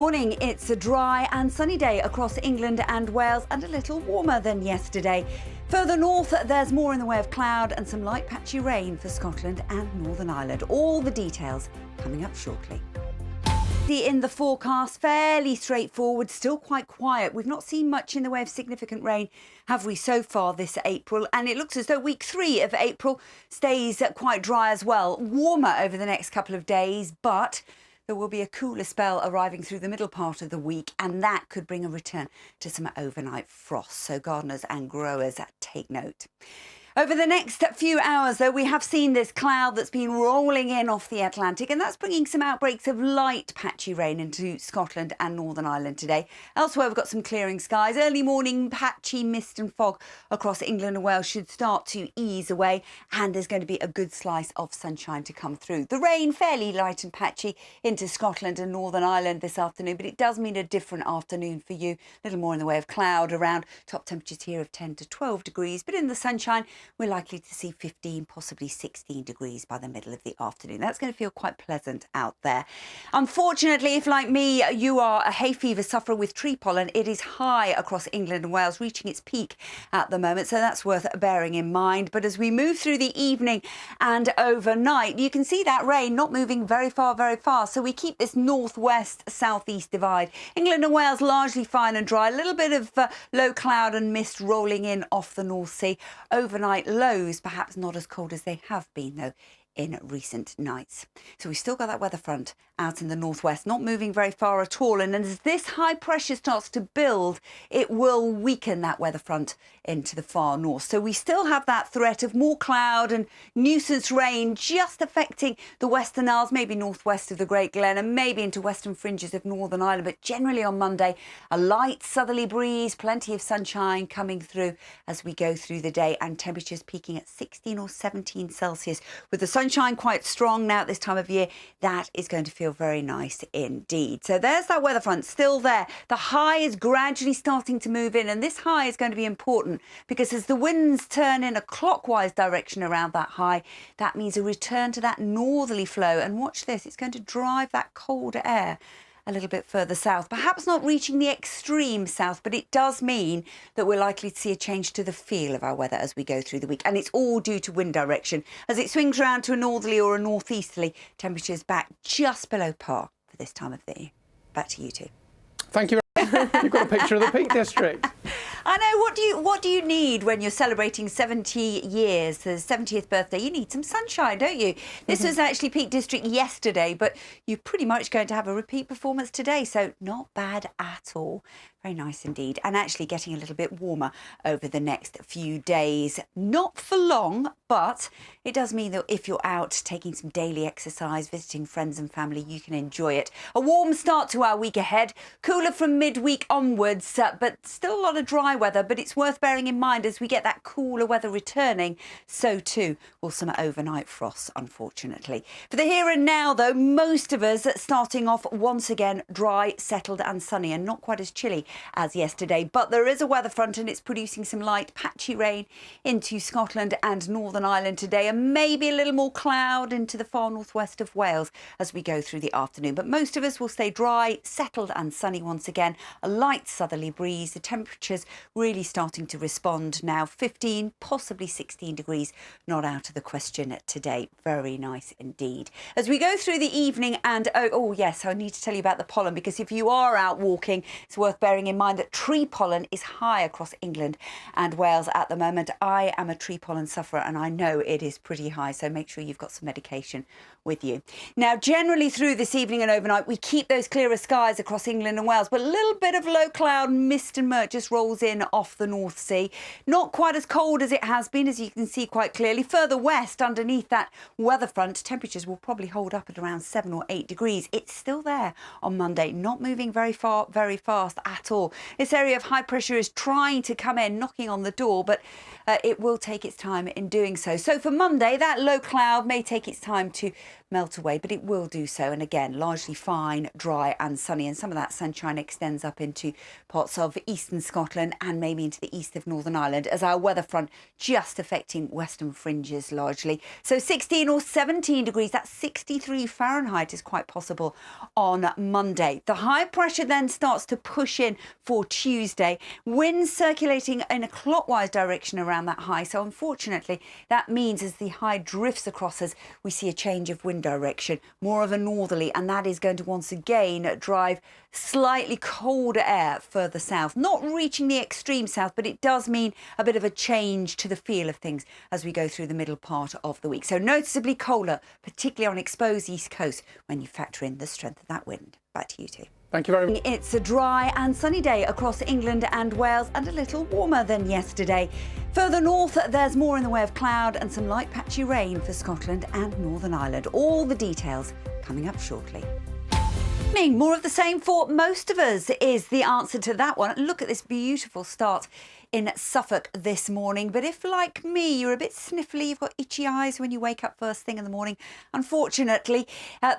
Morning, it's a dry and sunny day across England and Wales and a little warmer than yesterday. Further north, there's more in the way of cloud and some light patchy rain for Scotland and Northern Ireland. All the details coming up shortly. In the forecast, fairly straightforward, still quite quiet. We've not seen much in the way of significant rain, have we, so far this April? And it looks as though week 3 of April stays quite dry as well. Warmer over the next couple of days, but there will be a cooler spell arriving through the middle part of the week, and that could bring a return to some overnight frost. So gardeners and growers, take note. Over the next few hours, though, we have seen this cloud that's been rolling in off the Atlantic, and that's bringing some outbreaks of light patchy rain into Scotland and Northern Ireland today. Elsewhere, we've got some clearing skies. Early morning patchy mist and fog across England and Wales should start to ease away, and there's going to be a good slice of sunshine to come through. The rain fairly light and patchy into Scotland and Northern Ireland this afternoon, but it does mean a different afternoon for you. A little more in the way of cloud around. Top temperatures here of 10 to 12 degrees, but in the sunshine, we're likely to see 15, possibly 16 degrees by the middle of the afternoon. That's going to feel quite pleasant out there. Unfortunately, if like me, you are a hay fever sufferer with tree pollen, it is high across England and Wales, reaching its peak at the moment. So that's worth bearing in mind. But as we move through the evening and overnight, you can see that rain not moving very far, very fast. So we keep this northwest-southeast divide. England and Wales largely fine and dry. A little bit of low cloud and mist rolling in off the North Sea. Overnight lows, perhaps not as cold as they have been, though, in recent nights. So we've still got that weather front out in the northwest, not moving very far at all. And as this high pressure starts to build, it will weaken that weather front into the far north. So we still have that threat of more cloud and nuisance rain just affecting the Western Isles, maybe northwest of the Great Glen and maybe into western fringes of Northern Ireland. But generally on Monday, a light southerly breeze, plenty of sunshine coming through as we go through the day, and temperatures peaking at 16 or 17 Celsius. With the sunshine quite strong now at this time of year, that is going to feel very nice indeed. So there's that weather front still there. The high is gradually starting to move in, and this high is going to be important because as the winds turn in a clockwise direction around that high, that means a return to that northerly flow. And watch this, it's going to drive that colder air a little bit further south, perhaps not reaching the extreme south, but it does mean that we're likely to see a change to the feel of our weather as we go through the week. And it's all due to wind direction. As it swings around to a northerly or a northeasterly, temperatures back just below par for this time of the year. Back to you two. Thank you. You've got a picture of the Peak District. I know. What do you need when you're celebrating 70 years, the 70th birthday? You need some sunshine, don't you? This was actually Peak District yesterday, but you're pretty much going to have a repeat performance today, so not bad at all. Very nice indeed. And actually getting a little bit warmer over the next few days. Not for long, but it does mean that if you're out taking some daily exercise, visiting friends and family, you can enjoy it. A warm start to our week ahead. Cooler from midweek onwards, but still a lot of dry weather. But it's worth bearing in mind as we get that cooler weather returning, so too will some overnight frosts, unfortunately. For the here and now, though, most of us starting off once again dry, settled and sunny, and not quite as chilly as yesterday. But there is a weather front and it's producing some light patchy rain into Scotland and Northern Ireland today, and maybe a little more cloud into the far northwest of Wales as we go through the afternoon. But most of us will stay dry, settled and sunny once again. A light southerly breeze. The temperatures really starting to respond now. 15, possibly 16 degrees, not out of the question today. Very nice indeed. As we go through the evening, and oh yes, I need to tell you about the pollen, because if you are out walking, it's worth bearing in mind that tree pollen is high across England and Wales at the moment. I am a tree pollen sufferer and I know it is pretty high, so make sure you've got some medication with you. Now, generally through this evening and overnight, we keep those clearer skies across England and Wales, but a little bit of low cloud, mist and murk just rolls in off the North Sea. Not quite as cold as it has been, as you can see quite clearly. Further west, underneath that weather front, temperatures will probably hold up at around 7 or 8 degrees. It's still there on Monday, not moving very far, very fast at all. This area of high pressure is trying to come in, knocking on the door, but it will take its time in doing so. So for Monday, that low cloud may take its time to melt away, but it will do so. And again, largely fine, dry and sunny. And some of that sunshine extends up into parts of eastern Scotland and maybe into the east of Northern Ireland as our weather front just affecting western fringes largely. So 16 or 17 degrees, that's 63 Fahrenheit is quite possible on Monday. The high pressure then starts to push in for Tuesday. Winds circulating in a clockwise direction around that high. So unfortunately, that means as the high drifts across us, we see a change of wind direction, more of a northerly, and that is going to once again drive slightly colder air further south, not reaching the extreme south, but it does mean a bit of a change to the feel of things as we go through the middle part of the week. So noticeably colder, particularly on exposed east coast when you factor in the strength of that wind. Back to you two. Thank you very much. It's a dry and sunny day across England and Wales and a little warmer than yesterday. Further north, there's more in the way of cloud and some light patchy rain for Scotland and Northern Ireland. All the details coming up shortly. More of the same for most of us is the answer to that one. Look at this beautiful start in Suffolk this morning. But if, like me, you're a bit sniffly, you've got itchy eyes when you wake up first thing in the morning, unfortunately,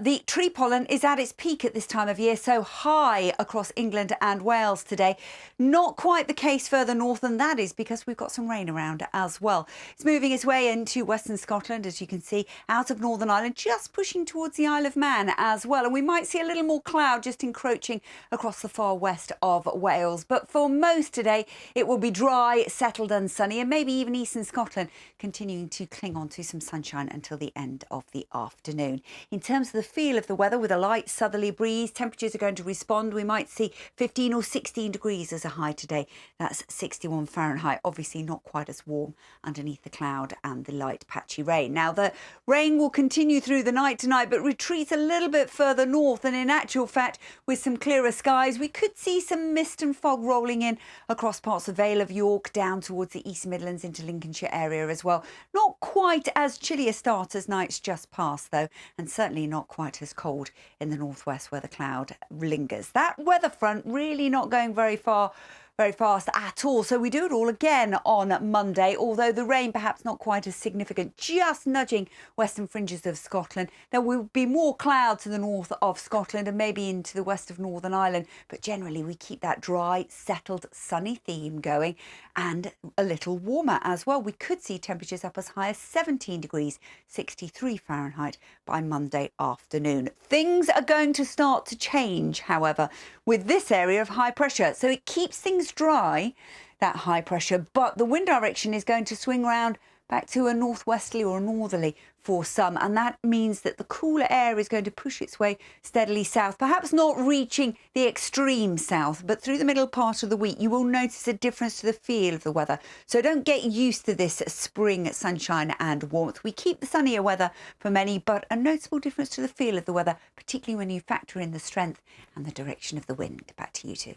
the tree pollen is at its peak at this time of year, so high across England and Wales today. Not quite the case further north, and that is because we've got some rain around as well. It's moving its way into western Scotland, as you can see, out of Northern Ireland, just pushing towards the Isle of Man as well. And we might see a little more cloud just encroaching across the far west of Wales. But for most today, it will be dry, settled and sunny, and maybe even eastern Scotland continuing to cling on to some sunshine until the end of the afternoon. In terms of the feel of the weather, with a light southerly breeze, temperatures are going to respond. We might see 15 or 16 degrees as a high today. That's 61 Fahrenheit. Obviously not quite as warm underneath the cloud and the light patchy rain. Now, the rain will continue through the night tonight, but retreats a little bit further north. And in actual fact, with some clearer skies, we could see some mist and fog rolling in across parts of Vale of York down towards the East Midlands into Lincolnshire area as well. Not quite as chilly a start as nights just past though, and certainly not quite as cold in the northwest where the cloud lingers. That weather front really not going very fast at all. So we do it all again on Monday, although the rain perhaps not quite as significant, just nudging western fringes of Scotland. There will be more cloud to the north of Scotland and maybe into the west of Northern Ireland, but generally we keep that dry, settled, sunny theme going and a little warmer as well. We could see temperatures up as high as 17 degrees, 63 Fahrenheit by Monday afternoon. Things are going to start to change, however, with this area of high pressure. So it keeps things dry, that high pressure, but the wind direction is going to swing round back to a northwesterly or a northerly for some, and that means that the cooler air is going to push its way steadily south, perhaps not reaching the extreme south, but through the middle part of the week you will notice a difference to the feel of the weather. So don't get used to this spring sunshine and warmth. We keep the sunnier weather for many, but a noticeable difference to the feel of the weather, particularly when you factor in the strength and the direction of the wind. Back to you two.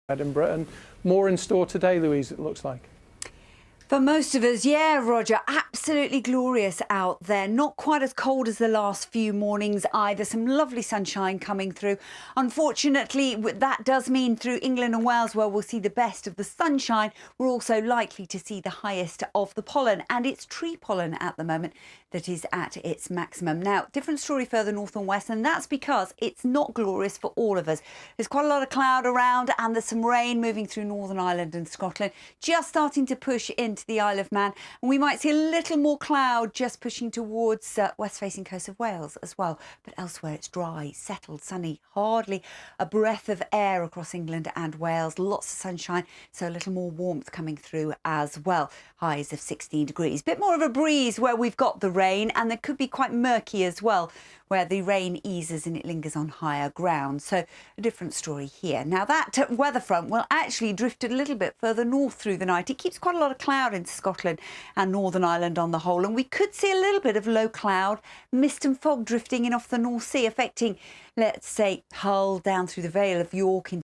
Edinburgh, and more in store today, Louise, it looks like. For most of us, yeah, Roger, absolutely glorious out there. Not quite as cold as the last few mornings either. Some lovely sunshine coming through. Unfortunately, that does mean through England and Wales, where we'll see the best of the sunshine, we're also likely to see the highest of the pollen. And it's tree pollen at the moment that is at its maximum. Now, different story further north and west, and that's because it's not glorious for all of us. There's quite a lot of cloud around and there's some rain moving through Northern Ireland and Scotland, just starting to push into the Isle of Man. And we might see a little more cloud just pushing towards west-facing coast of Wales as well. But elsewhere it's dry, settled, sunny, hardly a breath of air across England and Wales. Lots of sunshine, so a little more warmth coming through as well. Highs of 16 degrees. Bit more of a breeze where we've got the rain, and there could be quite murky as well where the rain eases and it lingers on higher ground. So a different story here. Now that weather front will actually drift a little bit further north through the night. It keeps quite a lot of cloud into Scotland and Northern Ireland on the whole, and we could see a little bit of low cloud, mist and fog drifting in off the North Sea, affecting, let's say, Hull down through the Vale of York into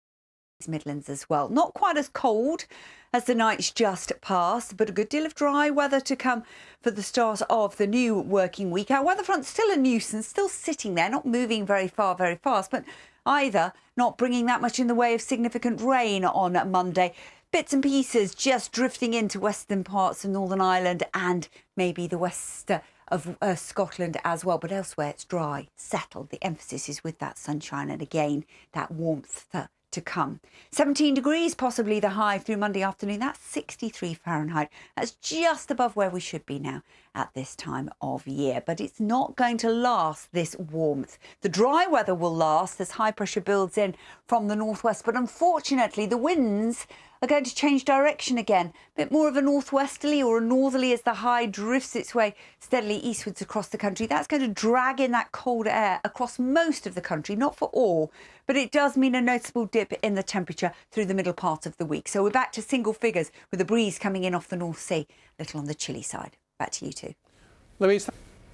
Midlands as well. Not quite as cold as the night's just passed, but a good deal of dry weather to come for the start of the new working week. Our weather front's still a nuisance, still sitting there, not moving very far, very fast, but either not bringing that much in the way of significant rain on Monday. Bits and pieces just drifting into western parts of Northern Ireland and maybe the west of Scotland as well, but elsewhere it's dry, settled. The emphasis is with that sunshine and again that warmth to come. 17 degrees, possibly the high through Monday afternoon. That's 63 Fahrenheit. That's just above where we should be now at this time of year. But it's not going to last, this warmth. The dry weather will last as high pressure builds in from the northwest. But unfortunately, the winds are going to change direction again. A bit more of a northwesterly or a northerly as the high drifts its way steadily eastwards across the country. That's going to drag in that cold air across most of the country, not for all, but it does mean a noticeable dip in the temperature through the middle part of the week. So we're back to single figures with a breeze coming in off the North Sea, a little on the chilly side. Back to you two. Louise.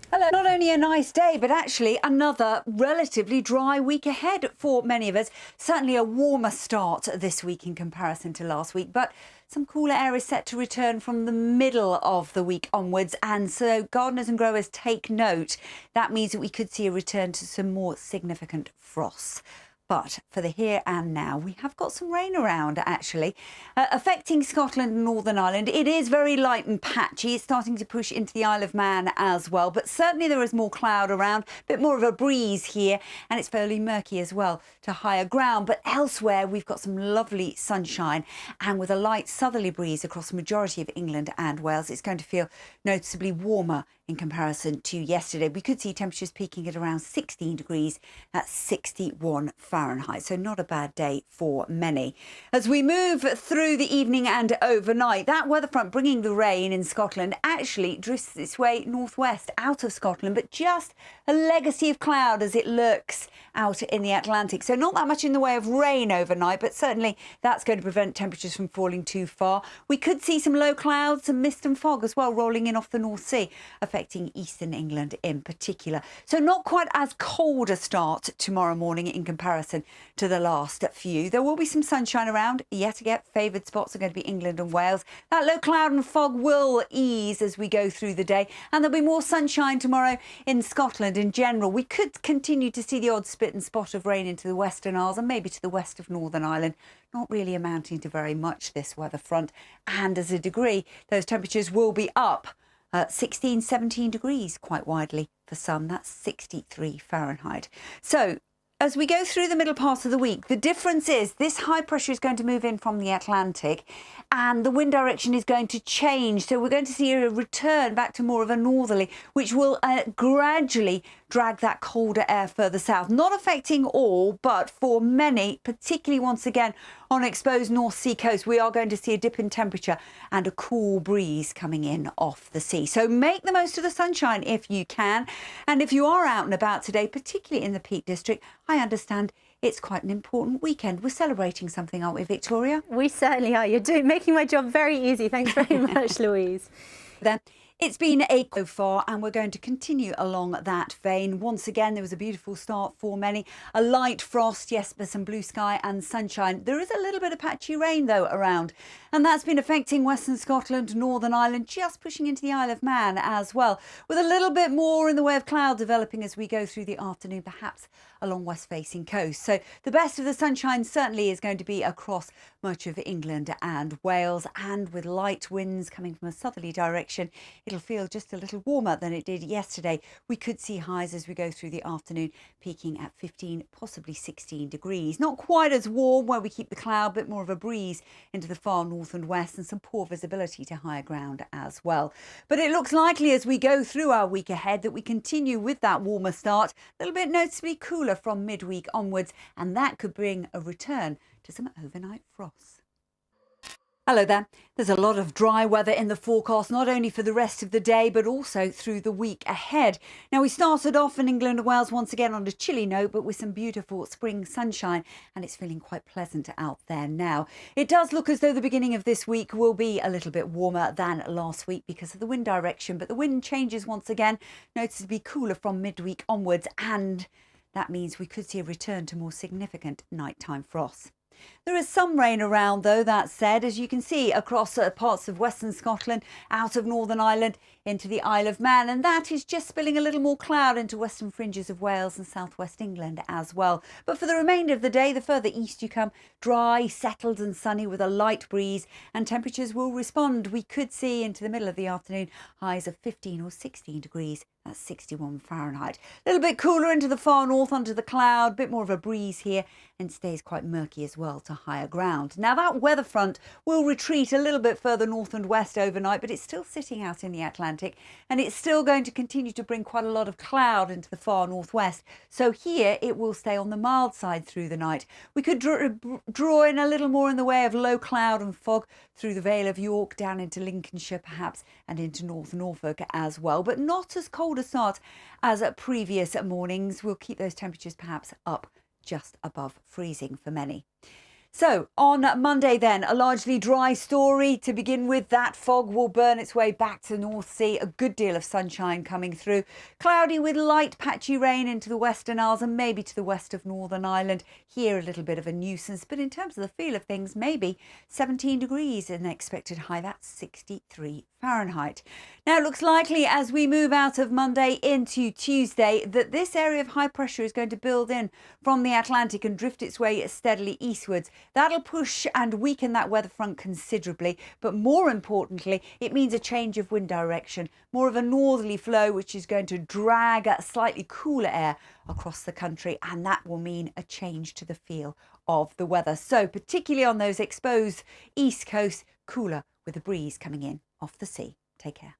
Hello. Not only a nice day, but actually another relatively dry week ahead for many of us. Certainly a warmer start this week in comparison to last week, but some cooler air is set to return from the middle of the week onwards. And so gardeners and growers take note. That means that we could see a return to some more significant frosts. But for the here and now, we have got some rain around, actually, affecting Scotland and Northern Ireland. It is very light and patchy. It's starting to push into the Isle of Man as well. But certainly there is more cloud around, a bit more of a breeze here. And it's fairly murky as well to higher ground. But elsewhere, we've got some lovely sunshine. And with a light southerly breeze across the majority of England and Wales, it's going to feel noticeably warmer in comparison to yesterday. We could see temperatures peaking at around 16 degrees at 61 Fahrenheit. So not a bad day for many. As we move through the evening and overnight, that weather front bringing the rain in Scotland actually drifts its way northwest out of Scotland, but just a legacy of cloud as it lurks out in the Atlantic. So not that much in the way of rain overnight, but certainly that's going to prevent temperatures from falling too far. We could see some low clouds, some mist and fog as well rolling in off the North Sea, affecting eastern England in particular. So not quite as cold a start tomorrow morning in comparison to the last few. There will be some sunshine around. Yet again, favoured spots are going to be England and Wales. That low cloud and fog will ease as we go through the day, and there'll be more sunshine tomorrow in Scotland in general. We could continue to see the odd spit and spot of rain into the Western Isles and maybe to the west of Northern Ireland. Not really amounting to very much, this weather front. And as a degree, those temperatures will be up 16, 17 degrees quite widely for some. That's 63 Fahrenheit. So as we go through the middle part of the week, the difference is this high pressure is going to move in from the Atlantic and the wind direction is going to change. So we're going to see a return back to more of a northerly, which will gradually drag that colder air further south. Not affecting all, but for many, particularly once again on exposed North Sea coast, we are going to see a dip in temperature and a cool breeze coming in off the sea. So make the most of the sunshine if you can. And if you are out and about today, particularly in the Peak District, I understand it's quite an important weekend. We're celebrating something, aren't we, Victoria? We certainly are. You're making my job very easy. Thanks very much, Louise. Then it's been a so far, and we're going to continue along that vein. Once again, there was a beautiful start for many. A light frost, yes, but some blue sky and sunshine. There is a little bit of patchy rain, though, around. And that's been affecting Western Scotland, Northern Ireland, just pushing into the Isle of Man as well, with a little bit more in the way of cloud developing as we go through the afternoon, perhaps along west-facing coast. So the best of the sunshine certainly is going to be across much of England and Wales, and with light winds coming from a southerly direction, it'll feel just a little warmer than it did yesterday. We could see highs as we go through the afternoon, peaking at 15, possibly 16 degrees. Not quite as warm where we keep the cloud, but more of a breeze into the far north and west, and some poor visibility to higher ground as well. But it looks likely as we go through our week ahead that we continue with that warmer start, a little bit noticeably cooler from midweek onwards, and that could bring a return to some overnight frosts. Hello there. There's a lot of dry weather in the forecast, not only for the rest of the day, but also through the week ahead. Now, we started off in England and Wales once again on a chilly note, but with some beautiful spring sunshine, and it's feeling quite pleasant out there now. It does look as though the beginning of this week will be a little bit warmer than last week because of the wind direction, but the wind changes once again, noticeably cooler from midweek onwards, and that means we could see a return to more significant nighttime frosts. There is some rain around though, that said, as you can see across parts of western Scotland, out of Northern Ireland into the Isle of Man, and that is just spilling a little more cloud into western fringes of Wales and southwest England as well. But for the remainder of the day, the further east you come, dry, settled and sunny with a light breeze, and temperatures will respond. We could see into the middle of the afternoon highs of 15 or 16 degrees. That's 61 Fahrenheit. A little bit cooler into the far north under the cloud, bit more of a breeze here, and stays quite murky as well to higher ground. Now that weather front will retreat a little bit further north and west overnight, but it's still sitting out in the Atlantic, and it's still going to continue to bring quite a lot of cloud into the far northwest. So here it will stay on the mild side through the night. We could draw in a little more in the way of low cloud and fog through the Vale of York, down into Lincolnshire perhaps, and into North Norfolk as well, but not as cold a start as at previous mornings. We'll keep those temperatures perhaps up just above freezing for many. So on Monday then, a largely dry story to begin with. That fog will burn its way back to the North Sea. A good deal of sunshine coming through. Cloudy with light patchy rain into the Western Isles and maybe to the west of Northern Ireland. Here a little bit of a nuisance, but in terms of the feel of things, maybe 17 degrees in the expected high. That's 63 Fahrenheit. Now it looks likely as we move out of Monday into Tuesday that this area of high pressure is going to build in from the Atlantic and drift its way steadily eastwards. That'll push and weaken that weather front considerably, but more importantly, it means a change of wind direction, more of a northerly flow, which is going to drag slightly cooler air across the country, and that will mean a change to the feel of the weather. So particularly on those exposed east coast, cooler with a breeze coming in off the sea. Take care.